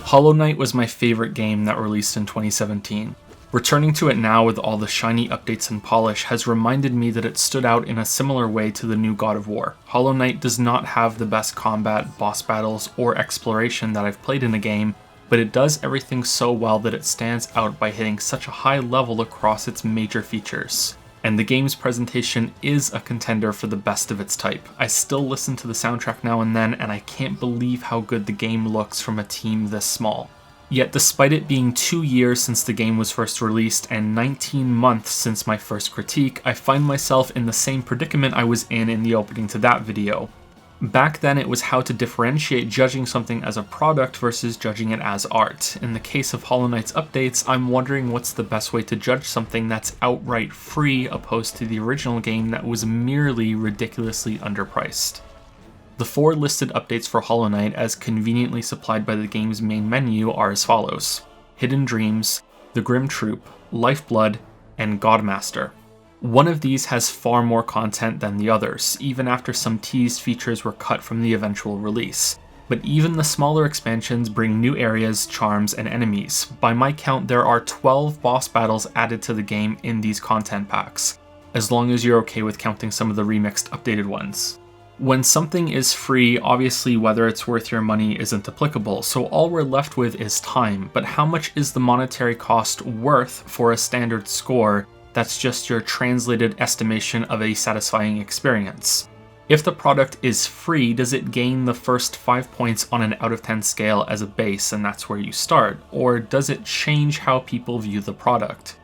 Hollow Knight was my favorite game that released in 2017. Returning to it now with all the shiny updates and polish has reminded me that it stood out in a similar way to the new God of War. Hollow Knight does not have the best combat, boss battles, or exploration that I've played in a game, but it does everything so well that it stands out by hitting such a high level across its major features. And the game's presentation is a contender for the best of its type. I still listen to the soundtrack now and then, and I can't believe how good the game looks from a team this small. Yet despite it being 2 years since the game was first released and 19 months since my first critique, I find myself in the same predicament I was in the opening to that video. Back then it was how to differentiate judging something as a product versus judging it as art. In the case of Hollow Knight's updates, I'm wondering what's the best way to judge something that's outright free opposed to the original game that was merely ridiculously underpriced. The 4 listed updates for Hollow Knight, as conveniently supplied by the game's main menu, are as follows: Hidden Dreams, the Grimm Troupe, Lifeblood, and Godmaster. One of these has far more content than the others, even after some teased features were cut from the eventual release. But even the smaller expansions bring new areas, charms, and enemies. By my count, there are 12 boss battles added to the game in these content packs, as long as you're okay with counting some of the remixed updated ones. When something is free, obviously whether it's worth your money isn't applicable, so all we're left with is time, but how much is the monetary cost worth for a standard score that's just your translated estimation of a satisfying experience? If the product is free, does it gain the first 5 points on an out of 10 scale as a base and that's where you start, or does it change how people view the product?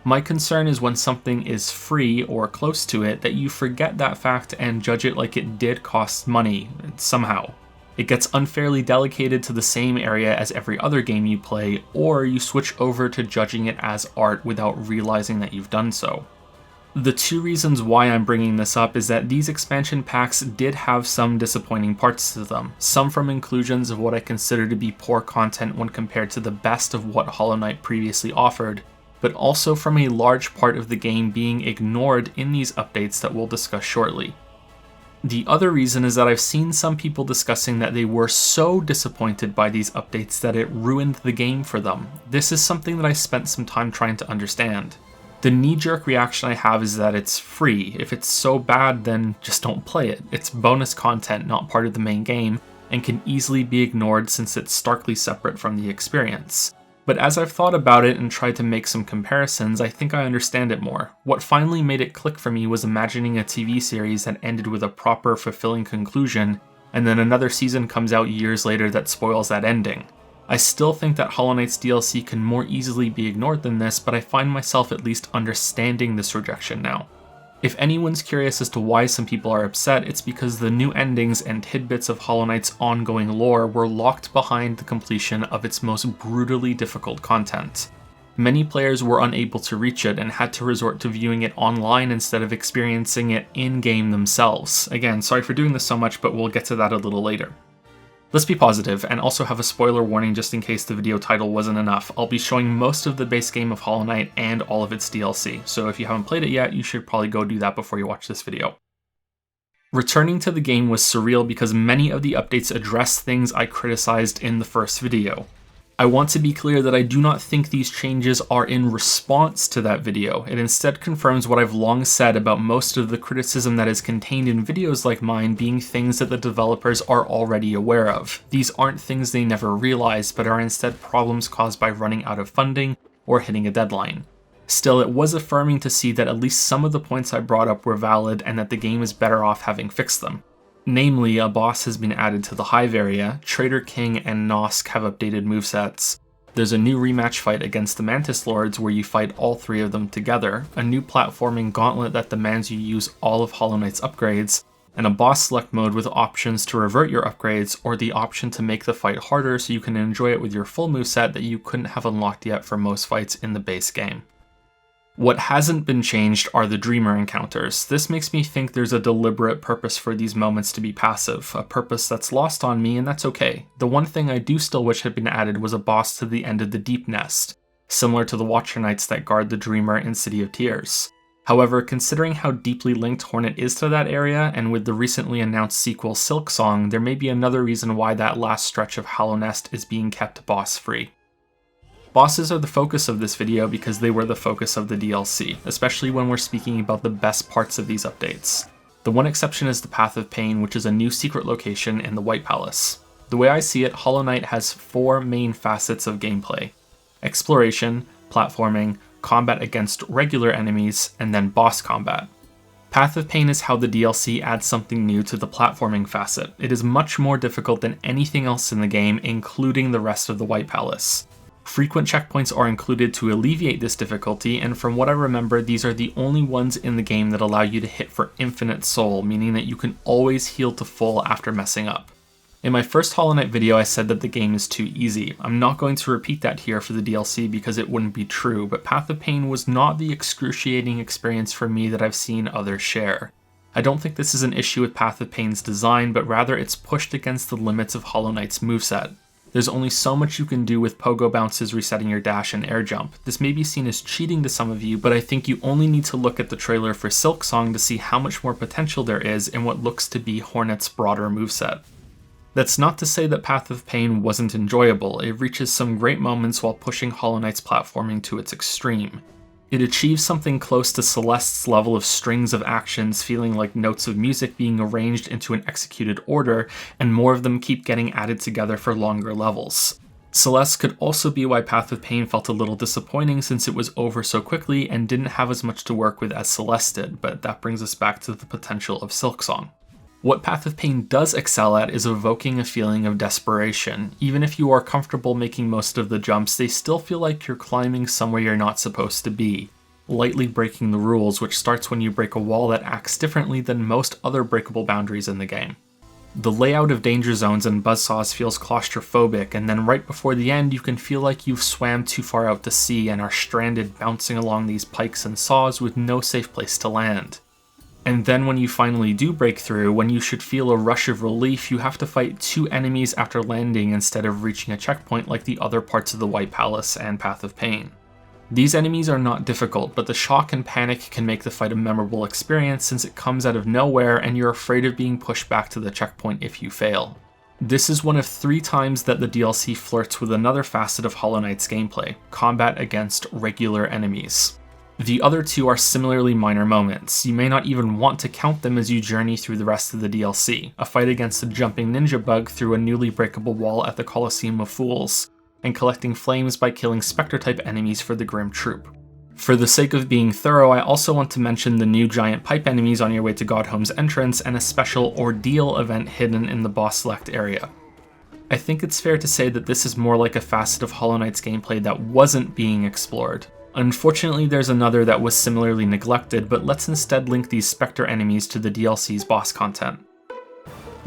My concern is when something is free or close to it that you forget that fact and judge it like it did cost money, somehow. It gets unfairly delegated to the same area as every other game you play, or you switch over to judging it as art without realizing that you've done so. The 2 reasons why I'm bringing this up is that these expansion packs did have some disappointing parts to them, some from inclusions of what I consider to be poor content when compared to the best of what Hollow Knight previously offered, but also from a large part of the game being ignored in these updates that we'll discuss shortly. The other reason is that I've seen some people discussing that they were so disappointed by these updates that it ruined the game for them. This is something that I spent some time trying to understand. The knee-jerk reaction I have is that it's free. If it's so bad, then just don't play it. It's bonus content, not part of the main game, and can easily be ignored since it's starkly separate from the experience. But as I've thought about it and tried to make some comparisons, I think I understand it more. What finally made it click for me was imagining a TV series that ended with a proper, fulfilling conclusion, and then another season comes out years later that spoils that ending. I still think that Hollow Knight's DLC can more easily be ignored than this, but I find myself at least understanding this rejection now. If anyone's curious as to why some people are upset, it's because the new endings and tidbits of Hollow Knight's ongoing lore were locked behind the completion of its most brutally difficult content. Many players were unable to reach it and had to resort to viewing it online instead of experiencing it in-game themselves. Again, sorry for doing this so much, but we'll get to that a little later. Let's be positive, and also have a spoiler warning just in case the video title wasn't enough. I'll be showing most of the base game of Hollow Knight and all of its DLC, so if you haven't played it yet, you should probably go do that before you watch this video. Returning to the game was surreal because many of the updates address things I criticized in the first video. I want to be clear that I do not think these changes are in response to that video. It instead confirms what I've long said about most of the criticism that is contained in videos like mine being things that the developers are already aware of. These aren't things they never realized, but are instead problems caused by running out of funding or hitting a deadline. Still, it was affirming to see that at least some of the points I brought up were valid and that the game is better off having fixed them. Namely, a boss has been added to the Hive area, Traitor King and Nosk have updated movesets, there's a new rematch fight against the Mantis Lords where you fight all 3 of them together, a new platforming gauntlet that demands you use all of Hollow Knight's upgrades, and a boss select mode with options to revert your upgrades or the option to make the fight harder so you can enjoy it with your full moveset that you couldn't have unlocked yet for most fights in the base game. What hasn't been changed are the Dreamer encounters. This makes me think there's a deliberate purpose for these moments to be passive, a purpose that's lost on me, and that's okay. The one thing I do still wish had been added was a boss to the end of the Deep Nest, similar to the Watcher Knights that guard the Dreamer in City of Tears. However, considering how deeply linked Hornet is to that area, and with the recently announced sequel Silksong, there may be another reason why that last stretch of Hallownest is being kept boss-free. Bosses are the focus of this video because they were the focus of the DLC, especially when we're speaking about the best parts of these updates. The one exception is the Path of Pain, which is a new secret location in the White Palace. The way I see it, Hollow Knight has 4 main facets of gameplay: exploration, platforming, combat against regular enemies, and then boss combat. Path of Pain is how the DLC adds something new to the platforming facet. It is much more difficult than anything else in the game, including the rest of the White Palace. Frequent checkpoints are included to alleviate this difficulty, and from what I remember, these are the only ones in the game that allow you to hit for infinite soul, meaning that you can always heal to full after messing up. In my first Hollow Knight video, I said that the game is too easy. I'm not going to repeat that here for the DLC because it wouldn't be true, but Path of Pain was not the excruciating experience for me that I've seen others share. I don't think this is an issue with Path of Pain's design, but rather it's pushed against the limits of Hollow Knight's moveset. There's only so much you can do with pogo bounces, resetting your dash, and air jump. This may be seen as cheating to some of you, but I think you only need to look at the trailer for Silksong to see how much more potential there is in what looks to be Hornet's broader moveset. That's not to say that Path of Pain wasn't enjoyable. It reaches some great moments while pushing Hollow Knight's platforming to its extreme. It achieves something close to Celeste's level of strings of actions, feeling like notes of music being arranged into an executed order, and more of them keep getting added together for longer levels. Celeste could also be why Path of Pain felt a little disappointing since it was over so quickly and didn't have as much to work with as Celeste did, but that brings us back to the potential of Silksong. What Path of Pain does excel at is evoking a feeling of desperation. Even if you are comfortable making most of the jumps, they still feel like you're climbing somewhere you're not supposed to be, lightly breaking the rules, which starts when you break a wall that acts differently than most other breakable boundaries in the game. The layout of danger zones and buzzsaws feels claustrophobic, and then right before the end you can feel like you've swam too far out to sea and are stranded bouncing along these pikes and saws with no safe place to land. And then when you finally do break through, when you should feel a rush of relief, you have to fight 2 enemies after landing instead of reaching a checkpoint like the other parts of the White Palace and Path of Pain. These enemies are not difficult, but the shock and panic can make the fight a memorable experience since it comes out of nowhere and you're afraid of being pushed back to the checkpoint if you fail. This is one of 3 times that the DLC flirts with another facet of Hollow Knight's gameplay: combat against regular enemies. The other 2 are similarly minor moments. You may not even want to count them as you journey through the rest of the DLC. A fight against a jumping ninja bug through a newly breakable wall at the Colosseum of Fools, and collecting flames by killing Spectre-type enemies for the Grimm troupe. For the sake of being thorough, I also want to mention the new giant pipe enemies on your way to Godhome's entrance and a special ordeal event hidden in the boss select area. I think it's fair to say that this is more like a facet of Hollow Knight's gameplay that wasn't being explored. Unfortunately, there's another that was similarly neglected, but let's instead link these Spectre enemies to the DLC's boss content.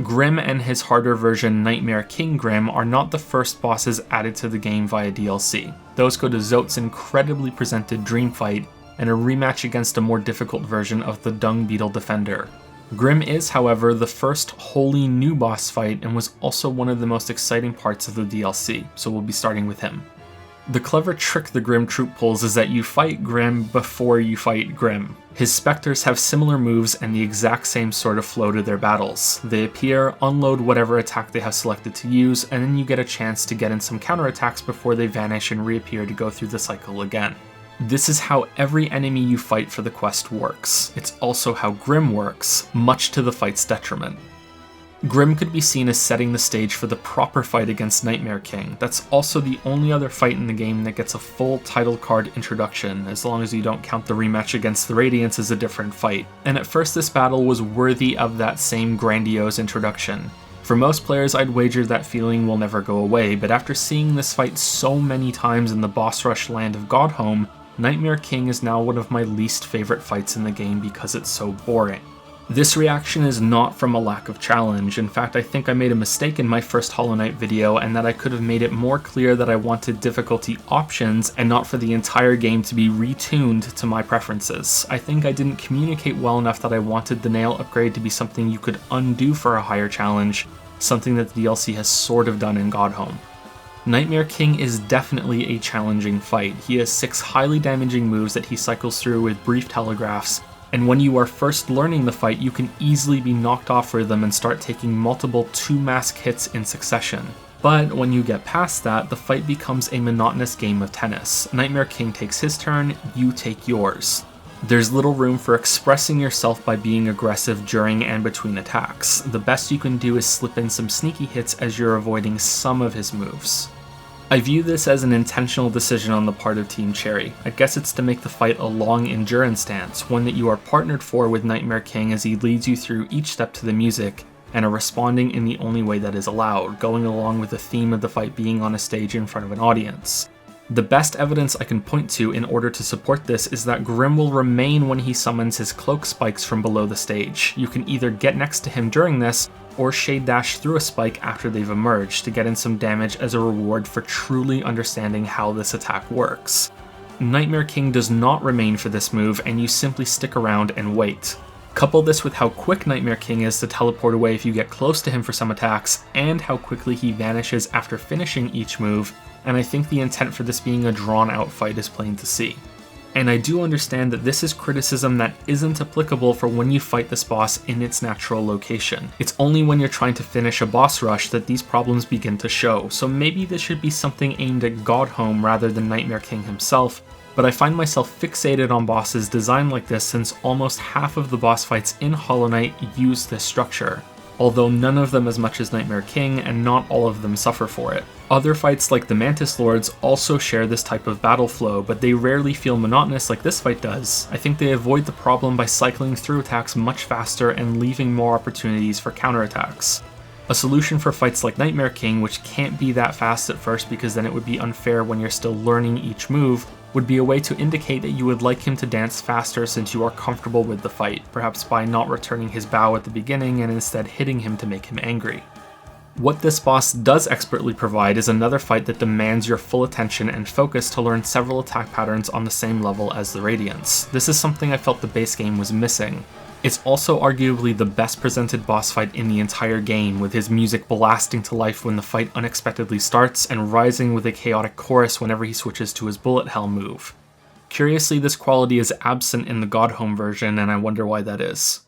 Grimm and his harder version Nightmare King Grimm are not the first bosses added to the game via DLC. Those go to Zote's incredibly presented Dream Fight and a rematch against a more difficult version of the Dung Beetle Defender. Grimm is, however, the first wholly new boss fight and was also one of the most exciting parts of the DLC, so we'll be starting with him. The clever trick the Grimm troupe pulls is that you fight Grimm before you fight Grimm. His specters have similar moves and the exact same sort of flow to their battles. They appear, unload whatever attack they have selected to use, and then you get a chance to get in some counterattacks before they vanish and reappear to go through the cycle again. This is how every enemy you fight for the quest works. It's also how Grimm works, much to the fight's detriment. Grimm could be seen as setting the stage for the proper fight against Nightmare King. That's also the only other fight in the game that gets a full title card introduction, as long as you don't count the rematch against the Radiance as a different fight. And at first this battle was worthy of that same grandiose introduction. For most players, I'd wager that feeling will never go away, but after seeing this fight so many times in the boss rush land of Godhome, Nightmare King is now one of my least favorite fights in the game because it's so boring. This reaction is not from a lack of challenge. In fact, I think I made a mistake in my first Hollow Knight video and that I could have made it more clear that I wanted difficulty options and not for the entire game to be retuned to my preferences. I think I didn't communicate well enough that I wanted the nail upgrade to be something you could undo for a higher challenge, something that the DLC has sort of done in Godhome. Nightmare King is definitely a challenging fight. He has 6 highly damaging moves that he cycles through with brief telegraphs, and when you are first learning the fight, you can easily be knocked off rhythm and start taking multiple 2-mask hits in succession. But when you get past that, the fight becomes a monotonous game of tennis. Nightmare King takes his turn, you take yours. There's little room for expressing yourself by being aggressive during and between attacks. The best you can do is slip in some sneaky hits as you're avoiding some of his moves. I view this as an intentional decision on the part of Team Cherry. I guess it's to make the fight a long endurance dance, one that you are partnered for with Nightmare King as he leads you through each step to the music, and are responding in the only way that is allowed, going along with the theme of the fight being on a stage in front of an audience. The best evidence I can point to in order to support this is that Grimm will remain when he summons his cloak spikes from below the stage. You can either get next to him during this, or shade dash through a spike after they've emerged to get in some damage as a reward for truly understanding how this attack works. Nightmare King does not remain for this move, and you simply stick around and wait. Couple this with how quick Nightmare King is to teleport away if you get close to him for some attacks, and how quickly he vanishes after finishing each move, and I think the intent for this being a drawn-out fight is plain to see. And I do understand that this is criticism that isn't applicable for when you fight this boss in its natural location. It's only when you're trying to finish a boss rush that these problems begin to show, so maybe this should be something aimed at Godhome rather than Nightmare King himself, but I find myself fixated on bosses designed like this since almost half of the boss fights in Hollow Knight use this structure, although none of them as much as Nightmare King, and not all of them suffer for it. Other fights like the Mantis Lords also share this type of battle flow, but they rarely feel monotonous like this fight does. I think they avoid the problem by cycling through attacks much faster and leaving more opportunities for counterattacks. A solution for fights like Nightmare King, which can't be that fast at first because then it would be unfair when you're still learning each move, would be a way to indicate that you would like him to dance faster since you are comfortable with the fight, perhaps by not returning his bow at the beginning and instead hitting him to make him angry. What this boss does expertly provide is another fight that demands your full attention and focus to learn several attack patterns on the same level as the Radiance. This is something I felt the base game was missing. It's also arguably the best presented boss fight in the entire game, with his music blasting to life when the fight unexpectedly starts and rising with a chaotic chorus whenever he switches to his bullet hell move. Curiously, this quality is absent in the Godhome version, and I wonder why that is.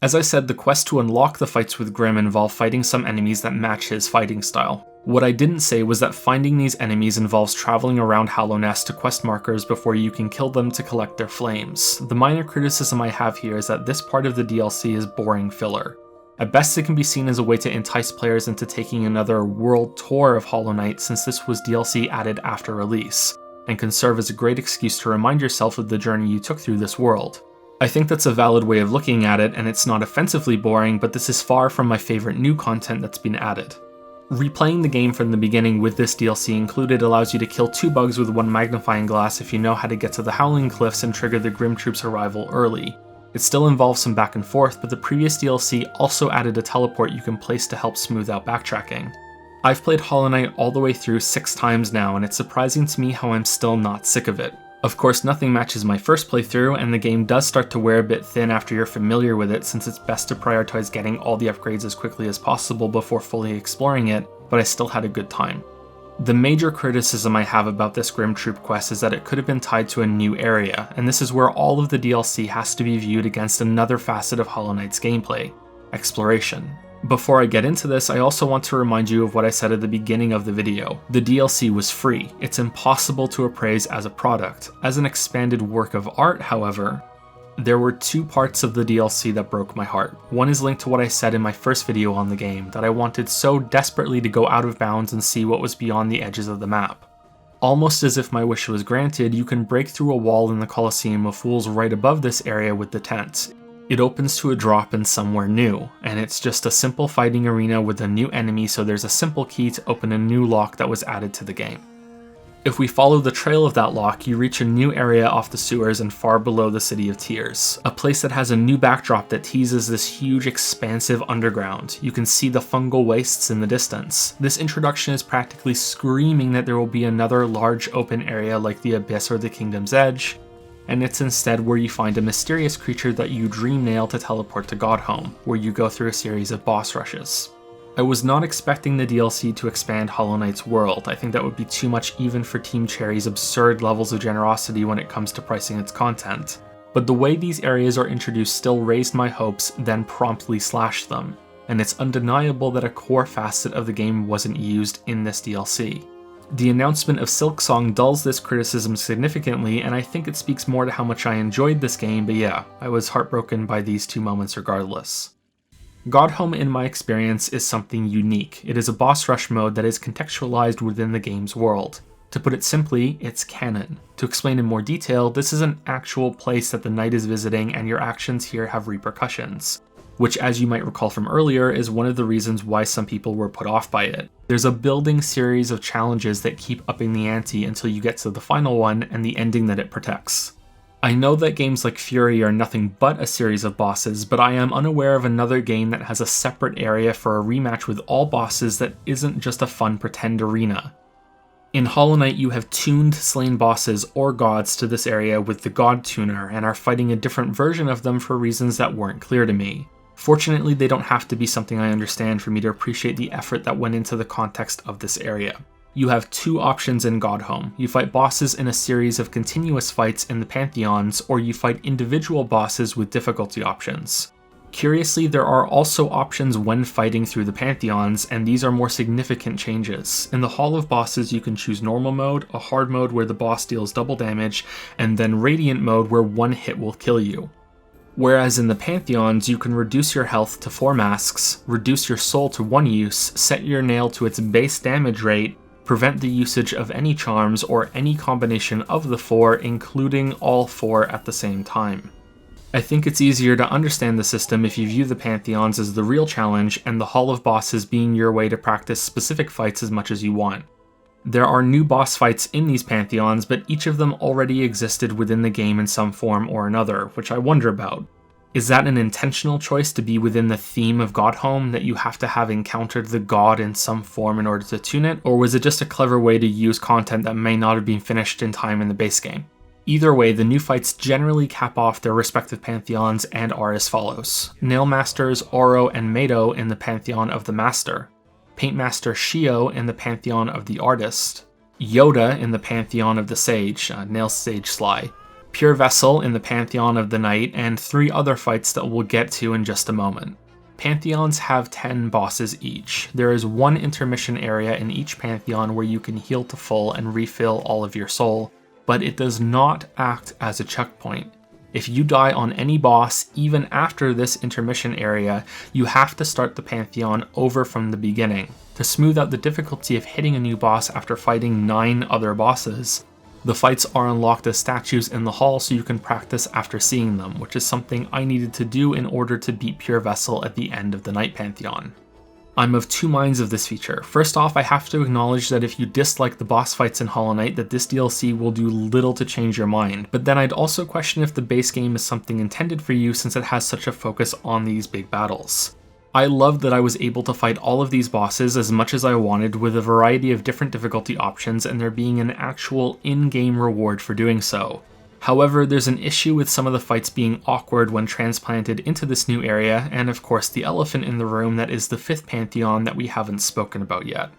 As I said, the quest to unlock the fights with Grimm involve fighting some enemies that match his fighting style. What I didn't say was that finding these enemies involves traveling around Hallownest to quest markers before you can kill them to collect their flames. The minor criticism I have here is that this part of the DLC is boring filler. At best, it can be seen as a way to entice players into taking another world tour of Hollow Knight, since this was DLC added after release, and can serve as a great excuse to remind yourself of the journey you took through this world. I think that's a valid way of looking at it, and it's not offensively boring, but this is far from my favorite new content that's been added. Replaying the game from the beginning with this DLC included allows you to kill 2 bugs with 1 magnifying glass if you know how to get to the Howling Cliffs and trigger the Grimm troops' arrival early. It still involves some back and forth, but the previous DLC also added a teleport you can place to help smooth out backtracking. I've played Hollow Knight all the way through 6 times now, and it's surprising to me how I'm still not sick of it. Of course, nothing matches my first playthrough, and the game does start to wear a bit thin after you're familiar with it, since it's best to prioritize getting all the upgrades as quickly as possible before fully exploring it, but I still had a good time. The major criticism I have about this Grimm Troop quest is that it could have been tied to a new area, and this is where all of the DLC has to be viewed against another facet of Hollow Knight's gameplay: exploration. Before I get into this, I also want to remind you of what I said at the beginning of the video. The DLC was free. It's impossible to appraise as a product. As an expanded work of art, however, there were 2 parts of the DLC that broke my heart. One is linked to what I said in my first video on the game, that I wanted so desperately to go out of bounds and see what was beyond the edges of the map. Almost as if my wish was granted, you can break through a wall in the Colosseum of Fools right above this area with the tents. It opens to a drop in somewhere new, and it's just a simple fighting arena with a new enemy, so there's a simple key to open a new lock that was added to the game. If we follow the trail of that lock, you reach a new area off the sewers and far below the City of Tears, a place that has a new backdrop that teases this huge expansive underground. You can see the fungal wastes in the distance. This introduction is practically screaming that there will be another large open area like the Abyss or the Kingdom's Edge, and it's instead where you find a mysterious creature that you dream nail to teleport to Godhome, where you go through a series of boss rushes. I was not expecting the DLC to expand Hollow Knight's world. I think that would be too much even for Team Cherry's absurd levels of generosity when it comes to pricing its content. But the way these areas are introduced still raised my hopes, then promptly slashed them, and it's undeniable that a core facet of the game wasn't used in this DLC. The announcement of Silksong dulls this criticism significantly, and I think it speaks more to how much I enjoyed this game, but yeah, I was heartbroken by these two moments regardless. Godhome, in my experience, is something unique. It is a boss rush mode that is contextualized within the game's world. To put it simply, it's canon. To explain in more detail, this is an actual place that the knight is visiting, and your actions here have repercussions. Which, as you might recall from earlier, is one of the reasons why some people were put off by it. There's a building series of challenges that keep upping the ante until you get to the final one and the ending that it protects. I know that games like Fury are nothing but a series of bosses, but I am unaware of another game that has a separate area for a rematch with all bosses that isn't just a fun pretend arena. In Hollow Knight, you have tuned slain bosses or gods to this area with the God Tuner and are fighting a different version of them for reasons that weren't clear to me. Fortunately, they don't have to be something I understand for me to appreciate the effort that went into the context of this area. You have two options in Godhome. You fight bosses in a series of continuous fights in the Pantheons, or you fight individual bosses with difficulty options. Curiously, there are also options when fighting through the Pantheons, and these are more significant changes. In the Hall of Bosses, you can choose normal mode, a hard mode where the boss deals double damage, and then radiant mode where one hit will kill you. Whereas in the Pantheons, you can reduce your health to 4 masks, reduce your soul to 1 use, set your nail to its base damage rate, prevent the usage of any charms or any combination of the 4, including all 4 at the same time. I think it's easier to understand the system if you view the Pantheons as the real challenge and the Hall of Bosses being your way to practice specific fights as much as you want. There are new boss fights in these Pantheons, but each of them already existed within the game in some form or another, which I wonder about. Is that an intentional choice to be within the theme of Godhome, that you have to have encountered the god in some form in order to tune it, or was it just a clever way to use content that may not have been finished in time in the base game? Either way, the new fights generally cap off their respective Pantheons and are as follows. Nailmasters Oro and Mado in the Pantheon of the Master, Paintmaster Shio in the Pantheon of the Artist, Yoda in the Pantheon of the Sage, Nail Sage Sly, Pure Vessel in the Pantheon of the Knight, and 3 other fights that we'll get to in just a moment. Pantheons have 10 bosses each. There is 1 intermission area in each Pantheon where you can heal to full and refill all of your soul, but it does not act as a checkpoint. If you die on any boss, even after this intermission area, you have to start the Pantheon over from the beginning. To smooth out the difficulty of hitting a new boss after fighting 9 other bosses, the fights are unlocked as statues in the hall so you can practice after seeing them, which is something I needed to do in order to beat Pure Vessel at the end of the Night Pantheon. I'm of 2 minds of this feature. First off, I have to acknowledge that if you dislike the boss fights in Hollow Knight, that this DLC will do little to change your mind, but then I'd also question if the base game is something intended for you since it has such a focus on these big battles. I loved that I was able to fight all of these bosses as much as I wanted with a variety of different difficulty options and there being an actual in-game reward for doing so. However, there's an issue with some of the fights being awkward when transplanted into this new area, and of course the elephant in the room that is the 5th Pantheon that we haven't spoken about yet.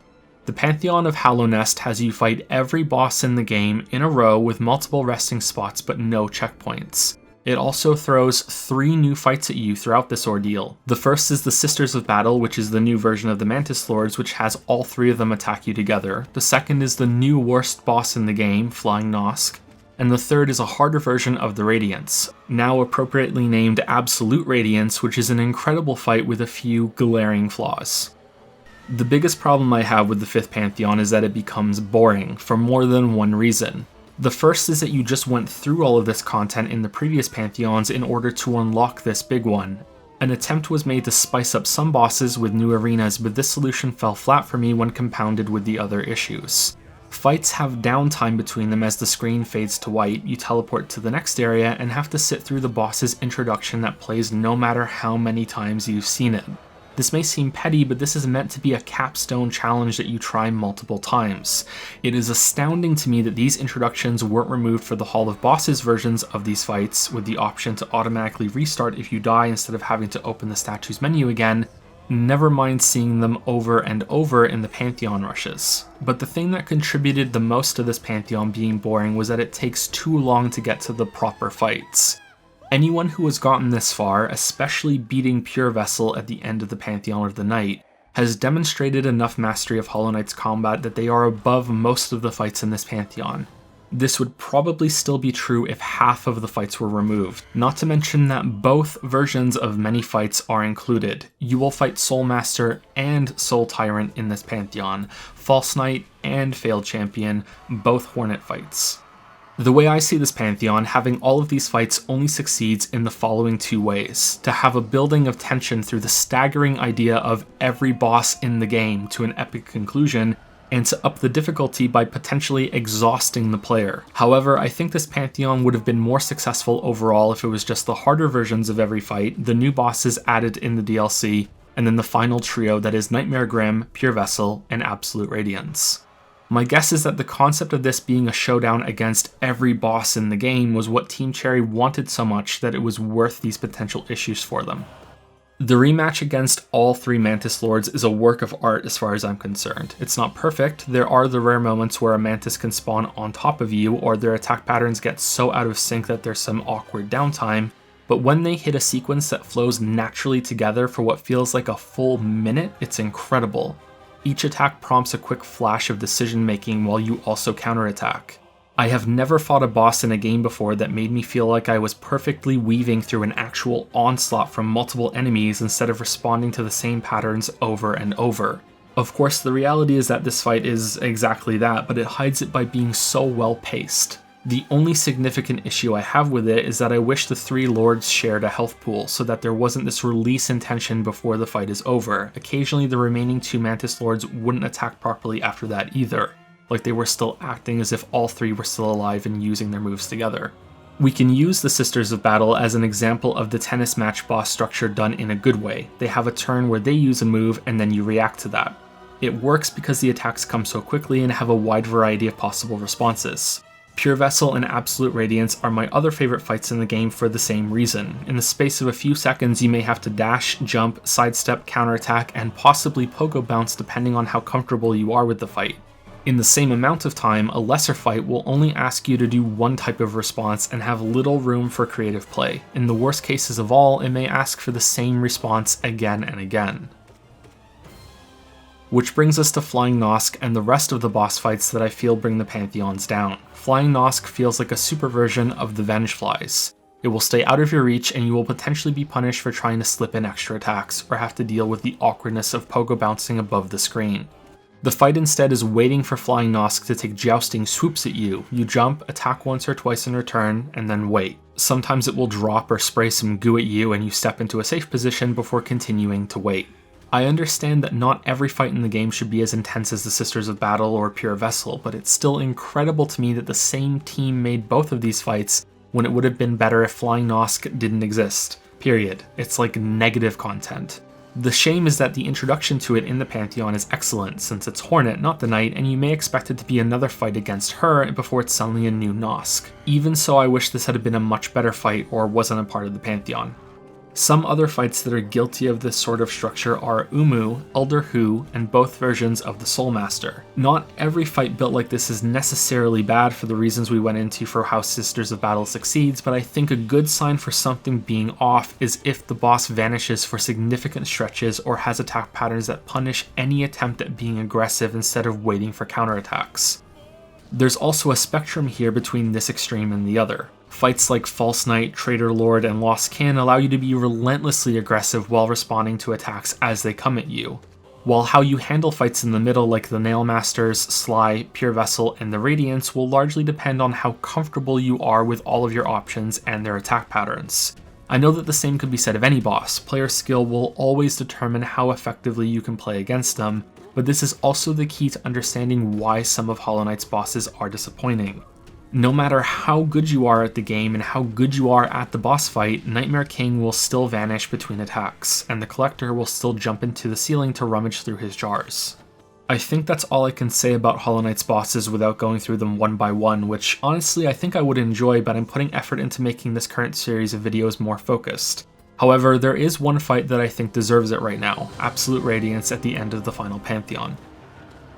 The Pantheon of Hallownest has you fight every boss in the game in a row with multiple resting spots but no checkpoints. It also throws 3 new fights at you throughout this ordeal. The first is the Sisters of Battle, which is the new version of the Mantis Lords, which has all 3 of them attack you together. The second is the new worst boss in the game, Flying Nosk. And the third is a harder version of the Radiance, now appropriately named Absolute Radiance, which is an incredible fight with a few glaring flaws. The biggest problem I have with the 5th Pantheon is that it becomes boring, for more than one reason. The first is that you just went through all of this content in the previous Pantheons in order to unlock this big one. An attempt was made to spice up some bosses with new arenas, but this solution fell flat for me when compounded with the other issues. Fights have downtime between them as the screen fades to white, you teleport to the next area, and have to sit through the boss's introduction that plays no matter how many times you've seen it. This may seem petty, but this is meant to be a capstone challenge that you try multiple times. It is astounding to me that these introductions weren't removed for the Hall of Bosses versions of these fights, with the option to automatically restart if you die instead of having to open the statue's menu again, never mind seeing them over and over in the Pantheon rushes. But the thing that contributed the most to this Pantheon being boring was that it takes too long to get to the proper fights. Anyone who has gotten this far, especially beating Pure Vessel at the end of the Pantheon of the Night, has demonstrated enough mastery of Hollow Knight's combat that they are above most of the fights in this Pantheon. This would probably still be true if half of the fights were removed, not to mention that both versions of many fights are included. You will fight Soul Master and Soul Tyrant in this Pantheon, False Knight and Failed Champion, both Hornet fights. The way I see this Pantheon, having all of these fights only succeeds in the following two ways: to have a building of tension through the staggering idea of every boss in the game to an epic conclusion, and to up the difficulty by potentially exhausting the player. However, I think this Pantheon would have been more successful overall if it was just the harder versions of every fight, the new bosses added in the DLC, and then the final trio that is Nightmare Grimm, Pure Vessel, and Absolute Radiance. My guess is that the concept of this being a showdown against every boss in the game was what Team Cherry wanted so much that it was worth these potential issues for them. The rematch against all three Mantis Lords is a work of art as far as I'm concerned. It's not perfect, there are the rare moments where a Mantis can spawn on top of you, or their attack patterns get so out of sync that there's some awkward downtime, but when they hit a sequence that flows naturally together for what feels like a full minute, it's incredible. Each attack prompts a quick flash of decision making while you also counterattack. I have never fought a boss in a game before that made me feel like I was perfectly weaving through an actual onslaught from multiple enemies instead of responding to the same patterns over and over. Of course, the reality is that this fight is exactly that, but it hides it by being so well paced. The only significant issue I have with it is that I wish the three lords shared a health pool so that there wasn't this release intention before the fight is over. Occasionally the remaining two Mantis Lords wouldn't attack properly after that either, like they were still acting as if all three were still alive and using their moves together. We can use the Sisters of Battle as an example of the tennis match boss structure done in a good way. They have a turn where they use a move and then you react to that. It works because the attacks come so quickly and have a wide variety of possible responses. Pure Vessel and Absolute Radiance are my other favorite fights in the game for the same reason. In the space of a few seconds you may have to dash, jump, sidestep, counterattack, and possibly pogo bounce depending on how comfortable you are with the fight. In the same amount of time, a lesser fight will only ask you to do one type of response and have little room for creative play. In the worst cases of all, it may ask for the same response again and again. Which brings us to Flying Nosk and the rest of the boss fights that I feel bring the Pantheons down. Flying Nosk feels like a super version of the Vengeflies. It will stay out of your reach and you will potentially be punished for trying to slip in extra attacks, or have to deal with the awkwardness of pogo bouncing above the screen. The fight instead is waiting for Flying Nosk to take jousting swoops at you. You jump, attack once or twice in return, and then wait. Sometimes it will drop or spray some goo at you and you step into a safe position before continuing to wait. I understand that not every fight in the game should be as intense as the Sisters of Battle or Pure Vessel, but it's still incredible to me that the same team made both of these fights when it would have been better if Flying Nosk didn't exist. Period. It's like negative content. The shame is that the introduction to it in the Pantheon is excellent, since it's Hornet, not the Knight, and you may expect it to be another fight against her before it's suddenly a new Nosk. Even so, I wish this had been a much better fight or wasn't a part of the Pantheon. Some other fights that are guilty of this sort of structure are Umu, Elder Hu, and both versions of the Soul Master. Not every fight built like this is necessarily bad for the reasons we went into for how Sisters of Battle succeeds, but I think a good sign for something being off is if the boss vanishes for significant stretches or has attack patterns that punish any attempt at being aggressive instead of waiting for counterattacks. There's also a spectrum here between this extreme and the other. Fights like False Knight, Traitor Lord, and Lost Kin allow you to be relentlessly aggressive while responding to attacks as they come at you, while how you handle fights in the middle like the Nail Masters, Sly, Pure Vessel, and the Radiance will largely depend on how comfortable you are with all of your options and their attack patterns. I know that the same could be said of any boss. Player skill will always determine how effectively you can play against them, but this is also the key to understanding why some of Hollow Knight's bosses are disappointing. No matter how good you are at the game and how good you are at the boss fight, Nightmare King will still vanish between attacks, and the Collector will still jump into the ceiling to rummage through his jars. I think that's all I can say about Hollow Knight's bosses without going through them one by one, which honestly I think I would enjoy, but I'm putting effort into making this current series of videos more focused. However, there is one fight that I think deserves it right now, Absolute Radiance at the end of the final Pantheon.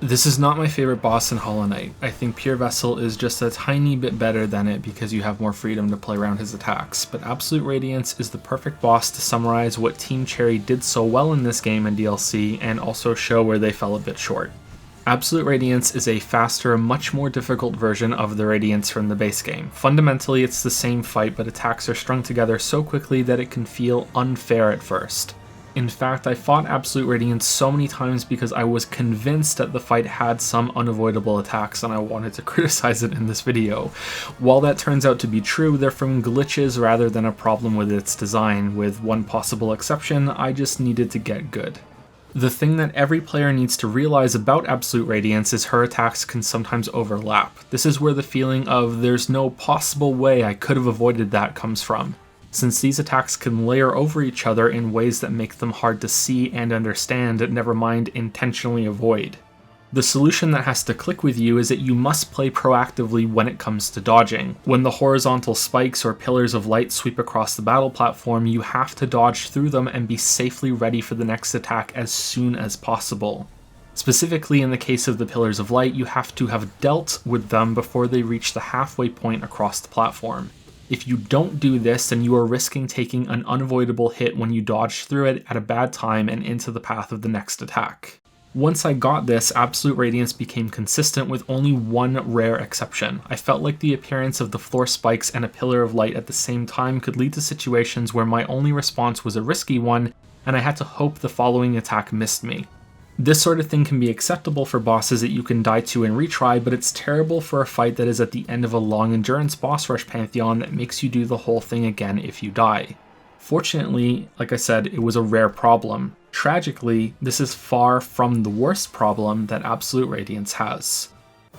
This is not my favorite boss in Hollow Knight. I think Pure Vessel is just a tiny bit better than it because you have more freedom to play around his attacks, but Absolute Radiance is the perfect boss to summarize what Team Cherry did so well in this game and DLC, and also show where they fell a bit short. Absolute Radiance is a faster, much more difficult version of the Radiance from the base game. Fundamentally, it's the same fight, but attacks are strung together so quickly that it can feel unfair at first. In fact, I fought Absolute Radiance so many times because I was convinced that the fight had some unavoidable attacks and I wanted to criticize it in this video. While that turns out to be true, they're from glitches rather than a problem with its design. With one possible exception, I just needed to get good. The thing that every player needs to realize about Absolute Radiance is her attacks can sometimes overlap. This is where the feeling of "there's no possible way I could have avoided that" comes from, since these attacks can layer over each other in ways that make them hard to see and understand, never mind intentionally avoid. The solution that has to click with you is that you must play proactively when it comes to dodging. When the horizontal spikes or pillars of light sweep across the battle platform, you have to dodge through them and be safely ready for the next attack as soon as possible. Specifically, in the case of the pillars of light, you have to have dealt with them before they reach the halfway point across the platform. If you don't do this, then you are risking taking an unavoidable hit when you dodge through it at a bad time and into the path of the next attack. Once I got this, Absolute Radiance became consistent with only one rare exception. I felt like the appearance of the floor spikes and a pillar of light at the same time could lead to situations where my only response was a risky one, and I had to hope the following attack missed me. This sort of thing can be acceptable for bosses that you can die to and retry, but it's terrible for a fight that is at the end of a long endurance boss rush Pantheon that makes you do the whole thing again if you die. Fortunately, like I said, it was a rare problem. Tragically, this is far from the worst problem that Absolute Radiance has.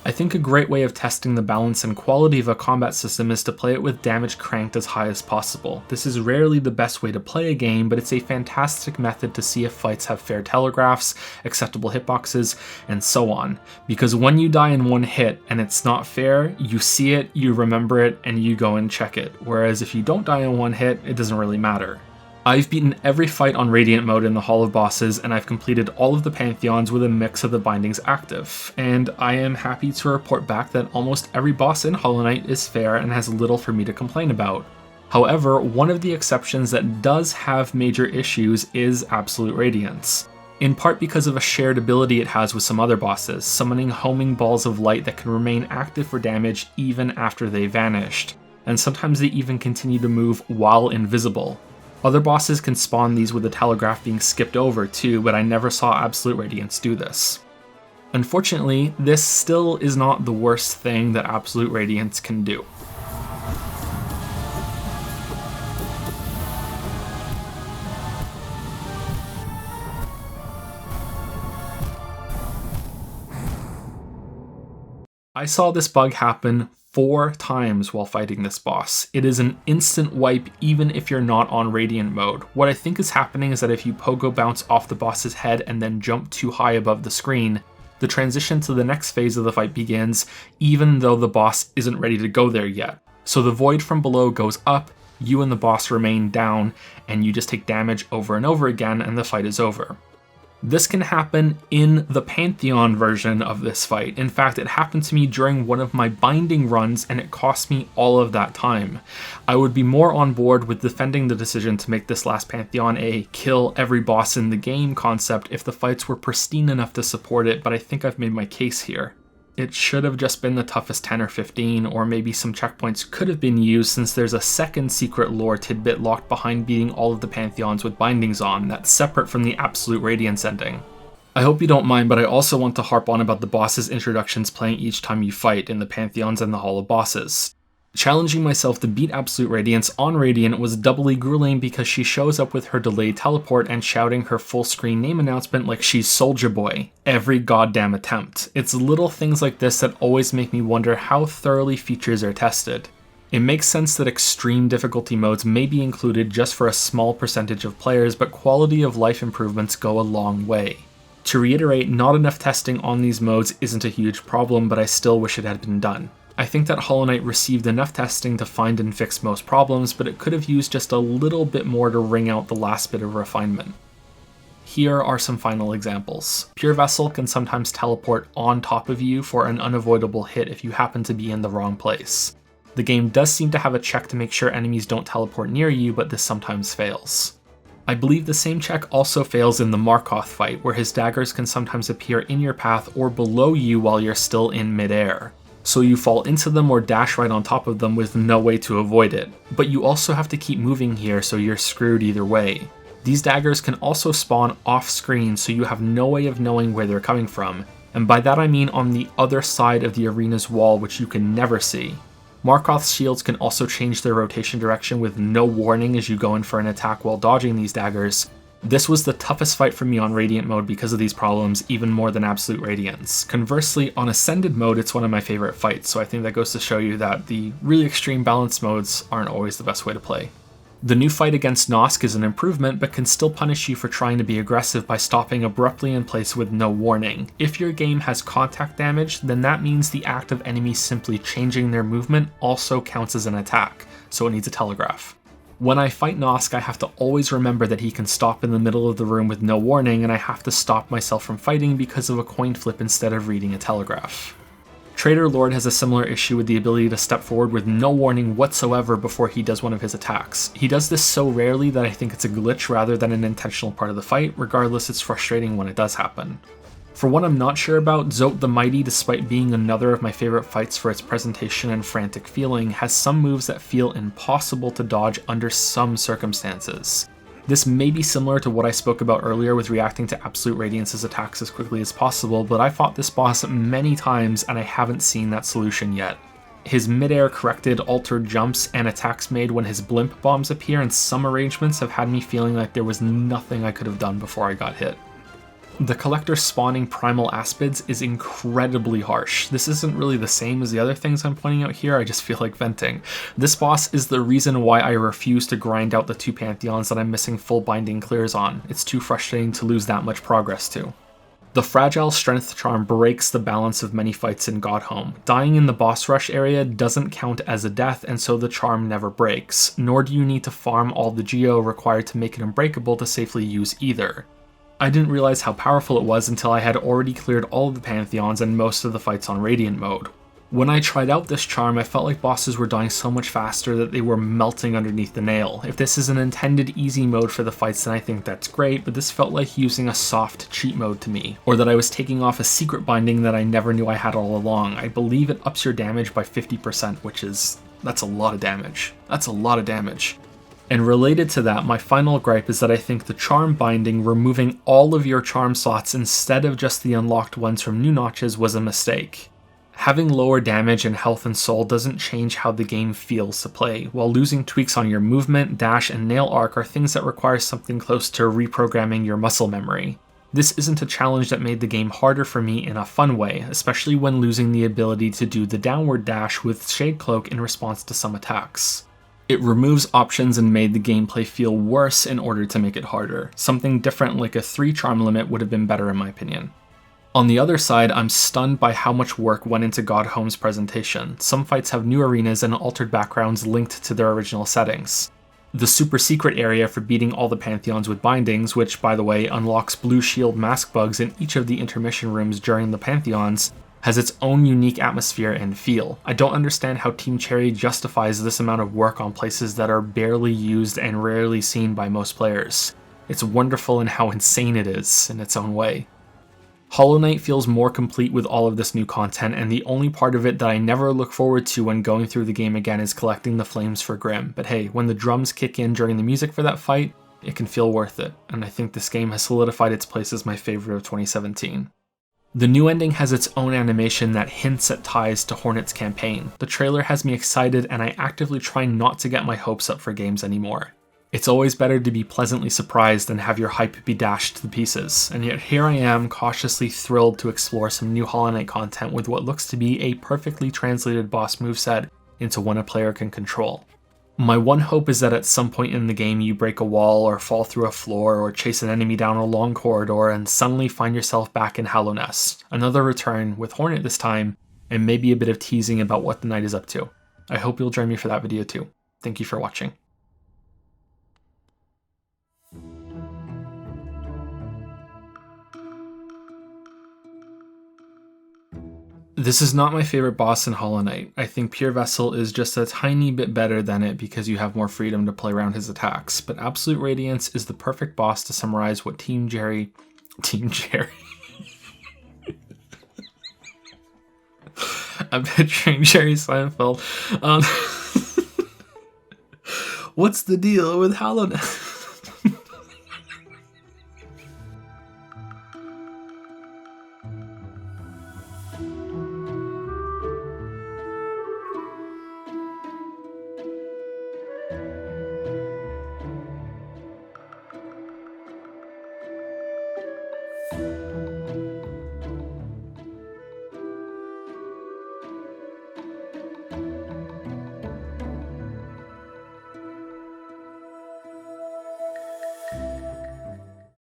I think a great way of testing the balance and quality of a combat system is to play it with damage cranked as high as possible. This is rarely the best way to play a game, but it's a fantastic method to see if fights have fair telegraphs, acceptable hitboxes, and so on. Because when you die in one hit and it's not fair, you see it, you remember it, and you go and check it. Whereas if you don't die in one hit, it doesn't really matter. I've beaten every fight on Radiant mode in the Hall of Bosses, and I've completed all of the Pantheons with a mix of the bindings active, and I am happy to report back that almost every boss in Hollow Knight is fair and has little for me to complain about. However, one of the exceptions that does have major issues is Absolute Radiance. In part because of a shared ability it has with some other bosses, summoning homing balls of light that can remain active for damage even after they vanished, and sometimes they even continue to move while invisible. Other bosses can spawn these with the telegraph being skipped over too, but I never saw Absolute Radiance do this. Unfortunately, this still is not the worst thing that Absolute Radiance can do. I saw this bug happen 4 times while fighting this boss. It is an instant wipe even if you're not on Radiant mode. What I think is happening is that if you pogo bounce off the boss's head and then jump too high above the screen, the transition to the next phase of the fight begins even though the boss isn't ready to go there yet. So the void from below goes up, you and the boss remain down, and you just take damage over and over again and the fight is over. This can happen in the Pantheon version of this fight. In fact, it happened to me during one of my binding runs and it cost me all of that time. I would be more on board with defending the decision to make this last Pantheon a kill every boss in the game concept if the fights were pristine enough to support it, but I think I've made my case here. It should have just been the toughest 10 or 15, or maybe some checkpoints could have been used since there's a second secret lore tidbit locked behind beating all of the Pantheons with bindings on that's separate from the Absolute Radiance ending. I hope you don't mind, but I also want to harp on about the boss's introductions playing each time you fight in the Pantheons and the Hall of Bosses. Challenging myself to beat Absolute Radiance on Radiant was doubly grueling because she shows up with her delayed teleport and shouting her full screen name announcement like she's Soldier Boy every goddamn attempt. It's little things like this that always make me wonder how thoroughly features are tested. It makes sense that extreme difficulty modes may be included just for a small percentage of players, but quality of life improvements go a long way. To reiterate, not enough testing on these modes isn't a huge problem, but I still wish it had been done. I think that Hollow Knight received enough testing to find and fix most problems, but it could have used just a little bit more to wring out the last bit of refinement. Here are some final examples. Pure Vessel can sometimes teleport on top of you for an unavoidable hit if you happen to be in the wrong place. The game does seem to have a check to make sure enemies don't teleport near you, but this sometimes fails. I believe the same check also fails in the Markoth fight, where his daggers can sometimes appear in your path or below you while you're still in midair. So you fall into them or dash right on top of them with no way to avoid it. But you also have to keep moving here, so you're screwed either way. These daggers can also spawn off screen, so you have no way of knowing where they're coming from, and by that I mean on the other side of the arena's wall, which you can never see. Markoth's shields can also change their rotation direction with no warning as you go in for an attack while dodging these daggers. This was the toughest fight for me on Radiant mode because of these problems, even more than Absolute Radiance. Conversely, on Ascended mode, it's one of my favorite fights, so I think that goes to show you that the really extreme balance modes aren't always the best way to play. The new fight against Nosk is an improvement, but can still punish you for trying to be aggressive by stopping abruptly in place with no warning. If your game has contact damage, then that means the act of enemies simply changing their movement also counts as an attack, so it needs a telegraph. When I fight Nosk, I have to always remember that he can stop in the middle of the room with no warning, and I have to stop myself from fighting because of a coin flip instead of reading a telegraph. Traitor Lord has a similar issue with the ability to step forward with no warning whatsoever before he does one of his attacks. He does this so rarely that I think it's a glitch rather than an intentional part of the fight. Regardless, it's frustrating when it does happen. For one I'm not sure about, Zote the Mighty, despite being another of my favorite fights for its presentation and frantic feeling, has some moves that feel impossible to dodge under some circumstances. This may be similar to what I spoke about earlier with reacting to Absolute Radiance's attacks as quickly as possible, but I fought this boss many times and I haven't seen that solution yet. His mid-air corrected altered jumps and attacks made when his blimp bombs appear in some arrangements have had me feeling like there was nothing I could have done before I got hit. The collector spawning primal aspids is incredibly harsh. This isn't really the same as the other things I'm pointing out here, I just feel like venting. This boss is the reason why I refuse to grind out the 2 Pantheons that I'm missing full binding clears on. It's too frustrating to lose that much progress to. The fragile strength charm breaks the balance of many fights in Godhome. Dying in the boss rush area doesn't count as a death, and so the charm never breaks, nor do you need to farm all the geo required to make it unbreakable to safely use either. I didn't realize how powerful it was until I had already cleared all of the Pantheons and most of the fights on Radiant mode. When I tried out this charm, I felt like bosses were dying so much faster that they were melting underneath the nail. If this is an intended easy mode for the fights, then I think that's great, but this felt like using a soft cheat mode to me, or that I was taking off a secret binding that I never knew I had all along. I believe it ups your damage by 50%, that's a lot of damage. That's a lot of damage. And related to that, my final gripe is that I think the charm binding, removing all of your charm slots instead of just the unlocked ones from new notches, was a mistake. Having lower damage and health and soul doesn't change how the game feels to play, while losing tweaks on your movement, dash, and nail arc are things that require something close to reprogramming your muscle memory. This isn't a challenge that made the game harder for me in a fun way, especially when losing the ability to do the downward dash with Shade Cloak in response to some attacks. It removes options and made the gameplay feel worse in order to make it harder. Something different like a 3 charm limit would have been better in my opinion. On the other side, I'm stunned by how much work went into Godhome's presentation. Some fights have new arenas and altered backgrounds linked to their original settings. The super secret area for beating all the Pantheons with bindings, which by the way unlocks blue shield mask bugs in each of the intermission rooms during the Pantheons, has its own unique atmosphere and feel. I don't understand how Team Cherry justifies this amount of work on places that are barely used and rarely seen by most players. It's wonderful in how insane it is in its own way. Hollow Knight feels more complete with all of this new content, and the only part of it that I never look forward to when going through the game again is collecting the flames for Grimm. But hey, when the drums kick in during the music for that fight, it can feel worth it, and I think this game has solidified its place as my favorite of 2017. The new ending has its own animation that hints at ties to Hornet's campaign. The trailer has me excited, and I actively try not to get my hopes up for games anymore. It's always better to be pleasantly surprised than have your hype be dashed to pieces, and yet here I am cautiously thrilled to explore some new Hollow Knight content with what looks to be a perfectly translated boss moveset into one a player can control. My one hope is that at some point in the game you break a wall or fall through a floor or chase an enemy down a long corridor and suddenly find yourself back in Hallownest. Another return, with Hornet this time, and maybe a bit of teasing about what the knight is up to. I hope you'll join me for that video too. Thank you for watching. This is not my favorite boss in Hollow Knight. I think Pure Vessel is just a tiny bit better than it because you have more freedom to play around his attacks, but Absolute Radiance is the perfect boss to summarize what Team Jerry... I'm picturing Jerry Seinfeld. What's the deal with hallownest?